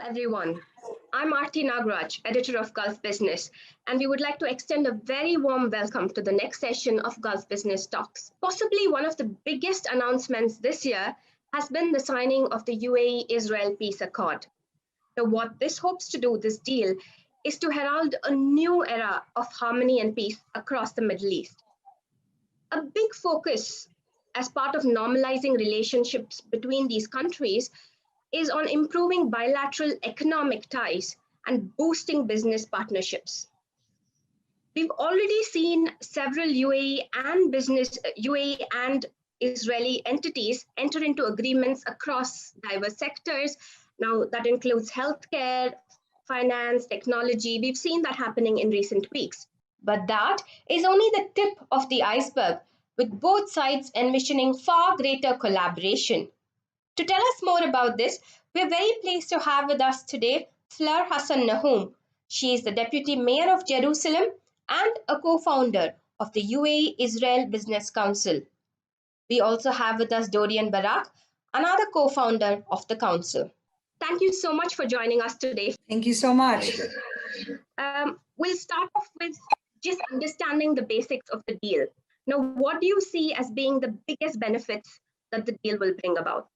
everyone. I'm Aarti Nagraj, editor of Gulf Business, and we would like to extend a very warm welcome to the next session of Gulf Business Talks. Possibly one of the biggest announcements this year has been the signing of the UAE Israel Peace Accord. Now, what this hopes to do, this deal, is to herald a new era of harmony and peace across the Middle East. A big focus as part of normalizing relationships between these countries is on improving bilateral economic ties and boosting business partnerships. We've already seen several UAE and Israeli entities enter into agreements across diverse sectors. Now that includes healthcare, finance, technology. We've seen that happening in recent weeks. But that is only the tip of the iceberg, with both sides envisioning far greater collaboration. To tell us more about this, we're very pleased to have with us today Fleur Hassan Nahum. She is the Deputy Mayor of Jerusalem and a co-founder of the UAE Israel Business Council. We also have with us Dorian Barak, another co-founder of the council. Thank you so much for joining us today. Thank you so much. We'll start off with just understanding the basics of the deal. Now, what do you see as being the biggest benefits that the deal will bring about?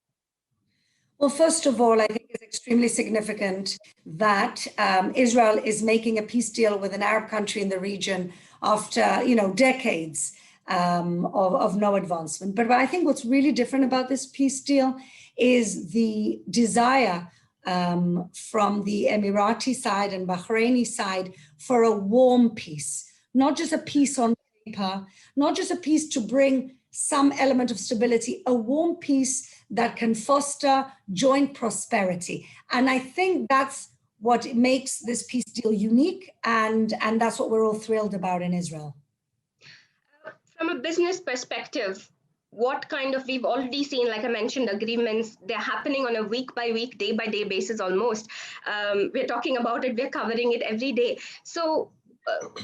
Well, first of all, I think it's extremely significant that Israel is making a peace deal with an Arab country in the region after, decades of no advancement. But I think what's really different about this peace deal is the desire from the Emirati side and Bahraini side for a warm peace, not just a peace on paper, not just a peace to bring some element of stability, a warm peace that can foster joint prosperity. And I think that's what makes this peace deal unique, and that's what we're all thrilled about in Israel. From a business perspective, we've already seen, like I mentioned, agreements, they're happening on a week by week, day by day basis almost. We're talking about it, we're covering it every day. So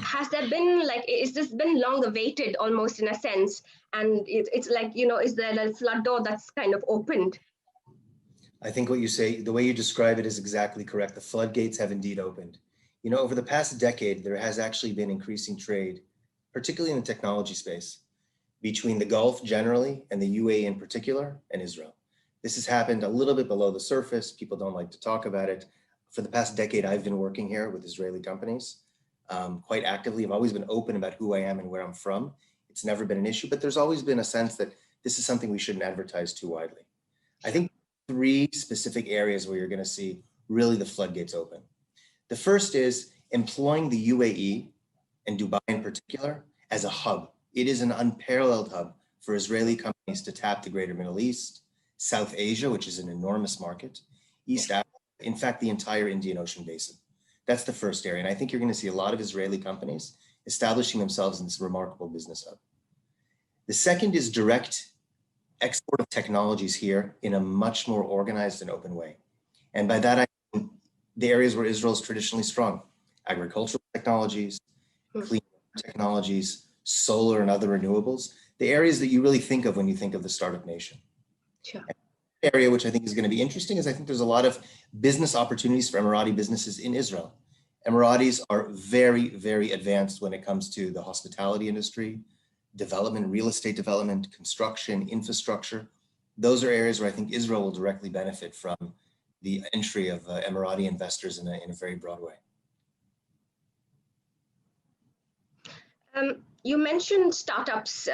has there been, is this been long awaited almost in a sense? And it's like, is there a flood door that's kind of opened? I think what you say, the way you describe it is exactly correct. The floodgates have indeed opened. Over the past decade, there has actually been increasing trade, particularly in the technology space, between the Gulf generally and the UAE in particular and Israel. This has happened a little bit below the surface. People don't like to talk about it. For the past decade, I've been working here with Israeli companies quite actively. I've always been open about who I am and where I'm from. It's never been an issue, but there's always been a sense that this is something we shouldn't advertise too widely. I think 3 specific areas where you're going to see really the floodgates open. The first is employing the UAE and Dubai in particular as a hub. It is an unparalleled hub for Israeli companies to tap the greater Middle East, South Asia, which is an enormous market, East Africa, in fact, the entire Indian Ocean basin. That's the first area. And I think you're going to see a lot of Israeli companies establishing themselves in this remarkable business hub. The second is direct export of technologies here in a much more organized and open way. And by that, I mean the areas where Israel is traditionally strong: agricultural technologies, clean technologies, solar and other renewables, the areas that you really think of when you think of the startup nation. Sure. The area which I think is going to be interesting is I think there's a lot of business opportunities for Emirati businesses in Israel. Emiratis are very, very advanced when it comes to the hospitality industry, development, real estate development, construction, infrastructure. Those are areas where I think Israel will directly benefit from the entry of Emirati investors in a very broad way. You mentioned startups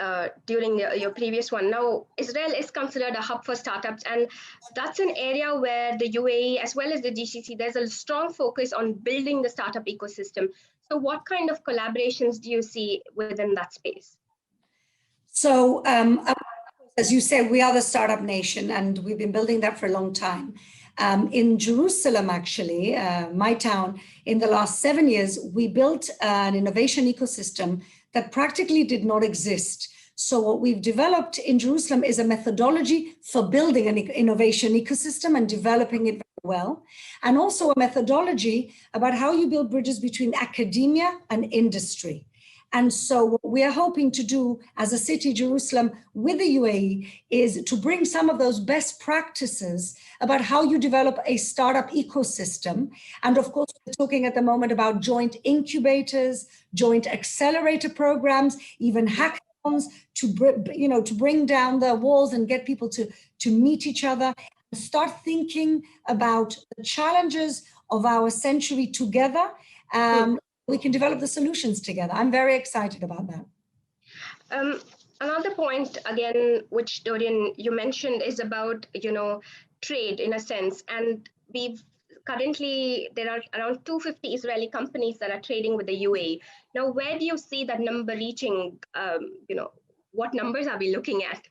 during your previous one. Now, Israel is considered a hub for startups, and that's an area where the UAE, as well as the GCC, there's a strong focus on building the startup ecosystem. So what kind of collaborations do you see within that space? So, as you said, we are the startup nation, and we've been building that for a long time. In Jerusalem, actually, my town, in the last 7 years, we built an innovation ecosystem that practically did not exist. So what we've developed in Jerusalem is a methodology for building an innovation ecosystem and developing it very well. And also a methodology about how you build bridges between academia and industry. And so what we are hoping to do as a city, Jerusalem, with the UAE is to bring some of those best practices about how you develop a startup ecosystem. And of course, we're talking at the moment about joint incubators, joint accelerator programs, even hackathons to bring down the walls and get people to meet each other, and start thinking about the challenges of our century together. We can develop the solutions together. I'm very excited about that. Another point, again, which Dorian, you mentioned, is about, trade in a sense. And currently, there are around 250 Israeli companies that are trading with the UAE. Now, where do you see that number reaching? What numbers are we looking at?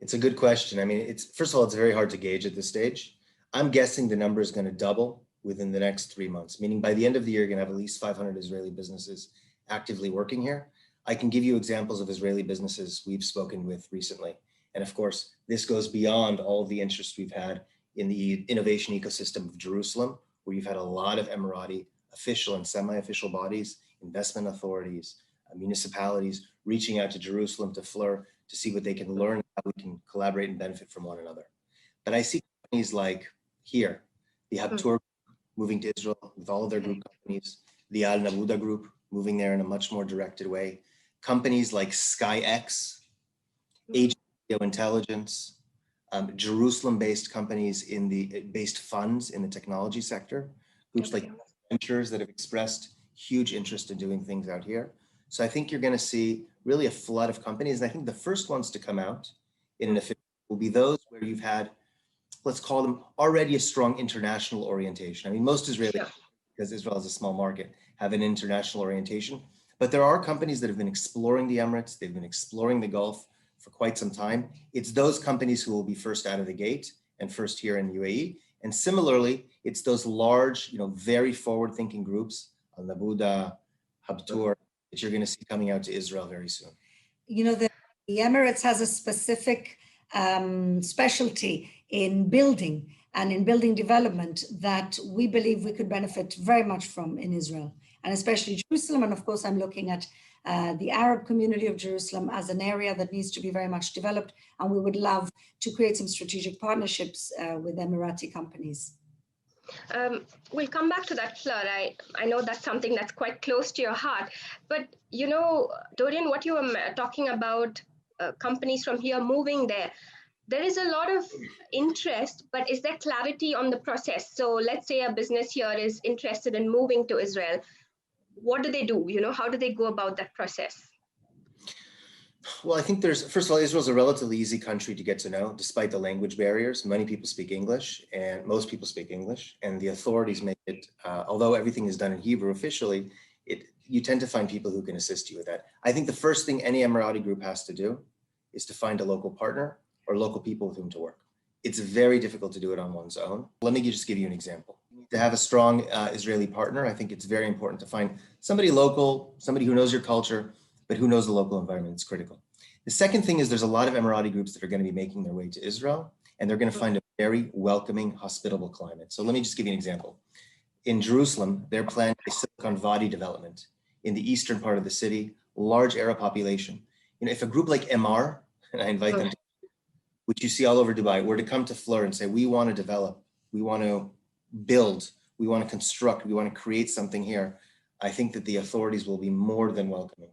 It's a good question. I mean, first of all, it's very hard to gauge at this stage. I'm guessing the number is going to double within the next 3 months, meaning by the end of the year, you're going to have at least 500 Israeli businesses actively working here. I can give you examples of Israeli businesses we've spoken with recently. And of course, this goes beyond all the interest we've had in the innovation ecosystem of Jerusalem, where you've had a lot of Emirati official and semi-official bodies, investment authorities, municipalities reaching out to Jerusalem, to Fleur, to see what they can learn, how we can collaborate and benefit from one another. But I see companies like here, the Habtour moving to Israel with all of their group companies, the Al Nabuda group moving there in a much more directed way, companies like SkyX, Agio Intelligence, Jerusalem-based companies based funds in the technology sector, groups like Ventures that have expressed huge interest in doing things out here. So I think you're going to see really a flood of companies. And I think the first ones to come out in an official will be those where you've had, let's call them, already a strong international orientation. I mean, most Israelis, because Israel is a small market, have an international orientation. But there are companies that have been exploring the Emirates, they've been exploring the Gulf for quite some time. It's those companies who will be first out of the gate and first here in UAE. And similarly, it's those large, very forward-thinking groups, Al Nabuda, Habtour, that you're going to see coming out to Israel very soon. The Emirates has a specific specialty in building and in building development that we believe we could benefit very much from in Israel, and especially Jerusalem. And of course, I'm looking at the Arab community of Jerusalem as an area that needs to be very much developed. And we would love to create some strategic partnerships with Emirati companies. We'll come back to that, Fleur. I know that's something that's quite close to your heart. But, Dorian, what you were talking about, companies from here moving there is a lot of interest, but is there clarity on the process? So let's say a business here is interested in moving to Israel. What do they do? How do they go about that process? Well, I think first of all, Israel's a relatively easy country to get to know, despite the language barriers. Many people speak English, and most people speak English, and the authorities make it, although everything is done in Hebrew officially, you tend to find people who can assist you with that. I think the first thing any Emirati group has to do is to find a local partner or local people with whom to work. It's very difficult to do it on one's own. Let me just give you an example. To have a strong Israeli partner, I think it's very important to find somebody local, somebody who knows your culture, but who knows the local environment. It's critical. The second thing is there's a lot of Emirati groups that are going to be making their way to Israel, and they're going to find a very welcoming, hospitable climate. So let me just give you an example. In Jerusalem, they're planning a Silicon Valley development in the eastern part of the city, large Arab population. If a group like MR, and I invite them to, which you see all over Dubai, were to come to Fleur and say, we want to develop, we want to build, we want to construct, we want to create something here, I think that the authorities will be more than welcoming.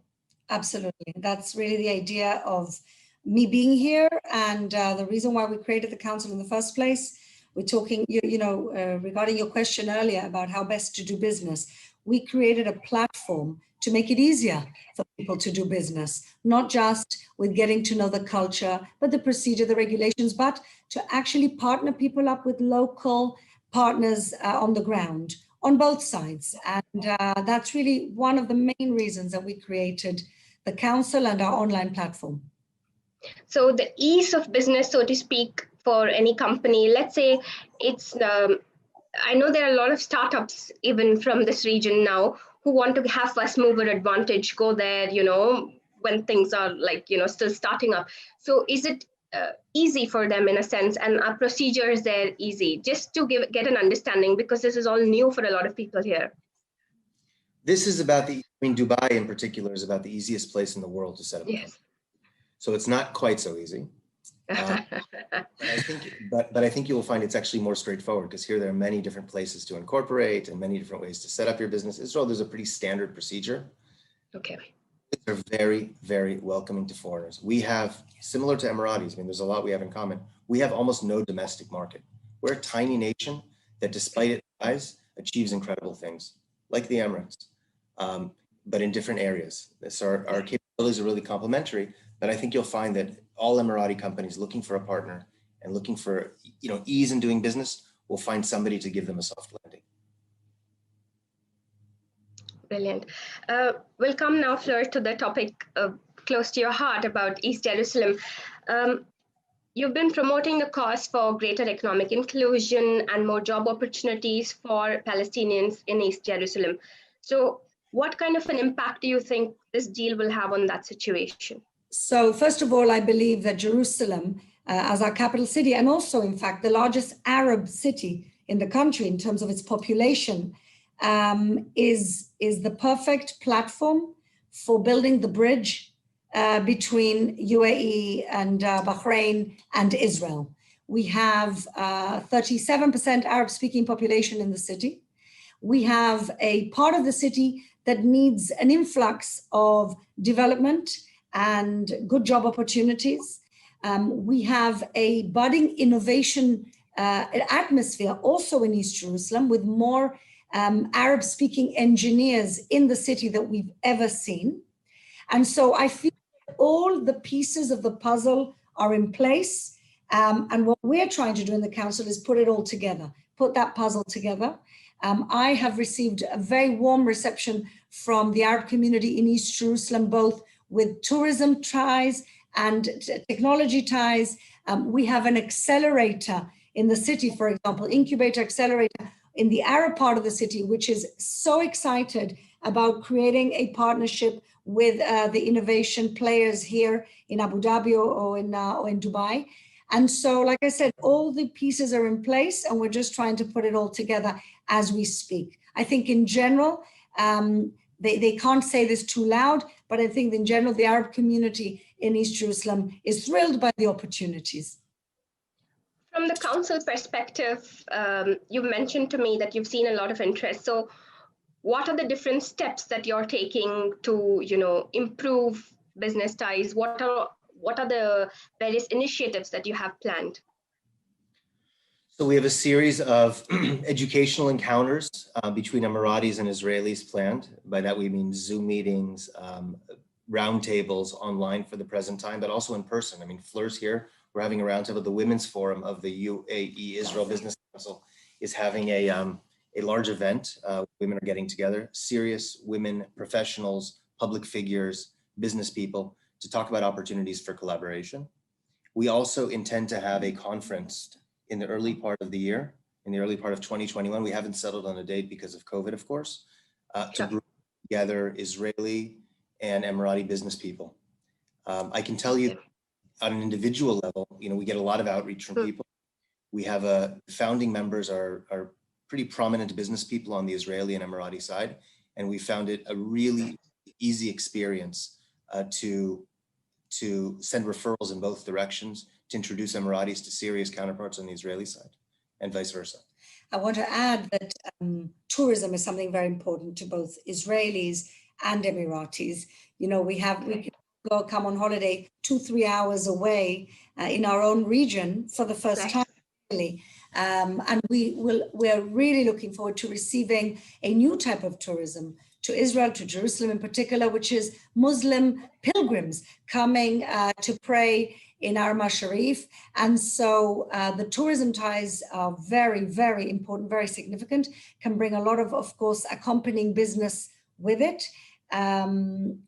Absolutely. That's really the idea of me being here, and the reason why we created the council in the first place. We're talking, regarding your question earlier about how best to do business. We created a platform to make it easier for people to do business, not just with getting to know the culture, but the procedure, the regulations, but to actually partner people up with local partners on the ground on both sides. And that's really one of the main reasons that we created the council and our online platform. So the ease of business, so to speak, for any company, let's say it's, I know there are a lot of startups even from this region now who want to have first mover advantage, go there, when things are still starting up. So is it easy for them in a sense, and are procedures there easy? Just to get an understanding, because this is all new for a lot of people here. This is about the I mean, Dubai in particular is about the easiest place in the world to set up a company. Yes. So it's not quite so easy. But I think you will find it's actually more straightforward because here there are many different places to incorporate and many different ways to set up your business. Israel, there's a pretty standard procedure. Okay. They're very, very welcoming to foreigners. We have, similar to Emiratis, I mean, there's a lot we have in common. We have almost no domestic market. We're a tiny nation that, despite its size, achieves incredible things, like the Emirates, but in different areas. So our capabilities are really complementary, but I think you'll find that all Emirati companies looking for a partner and looking for, ease in doing business will find somebody to give them a soft landing. Brilliant. We'll come now, Fleur, to the topic close to your heart about East Jerusalem. You've been promoting the cause for greater economic inclusion and more job opportunities for Palestinians in East Jerusalem. So what kind of an impact do you think this deal will have on that situation? So first of all, I believe that Jerusalem, as our capital city, and also, in fact, the largest Arab city in the country in terms of its population, is the perfect platform for building the bridge between UAE and Bahrain and Israel. We have 37% Arab-speaking population in the city. We have a part of the city that needs an influx of development and good job opportunities. We have a budding innovation atmosphere also in East Jerusalem, with more Arab-speaking engineers in the city that we've ever seen. And so I feel all the pieces of the puzzle are in place. And what we're trying to do in the council is put it all together, put that puzzle together. I have received a very warm reception from the Arab community in East Jerusalem, both with tourism ties and technology ties. We have an accelerator in the city, for example, incubator accelerator in the Arab part of the city, which is so excited about creating a partnership with the innovation players here in Abu Dhabi or in Dubai. And so, like I said, all the pieces are in place and we're just trying to put it all together as we speak. I think in general, they can't say this too loud, but I think in general, the Arab community in East Jerusalem is thrilled by the opportunities. From the council perspective, you mentioned to me that you've seen a lot of interest. So what are the different steps that you're taking to, improve business ties? What are the various initiatives that you have planned? So we have a series of educational encounters between Emiratis and Israelis planned. By that we mean Zoom meetings, roundtables online for the present time, but also in person. I mean, Fleur's here. We're having a roundtable. The Women's Forum of the UAE Israel Business Council is having a large event. Women are getting together, serious women, professionals, public figures, business people, to talk about opportunities for collaboration. We also intend to have a conference in the early part of the year, in the early part of 2021. We haven't settled on a date because of COVID, of course, to bring together Israeli and Emirati business people. I can tell you on an individual level, we get a lot of outreach from people. We have founding members are pretty prominent business people on the Israeli and Emirati side, and we found it a really easy experience to send referrals in both directions, to introduce Emiratis to serious counterparts on the Israeli side, and vice versa. I want to add that tourism is something very important to both Israelis and Emiratis. We can come on holiday 2-3 hours away in our own region for the first time, really. And we're really looking forward to receiving a new type of tourism to Israel, to Jerusalem in particular, which is Muslim pilgrims coming to pray in our Sharif. And so the tourism ties are very, very important, very significant, can bring a lot of course, accompanying business with it. And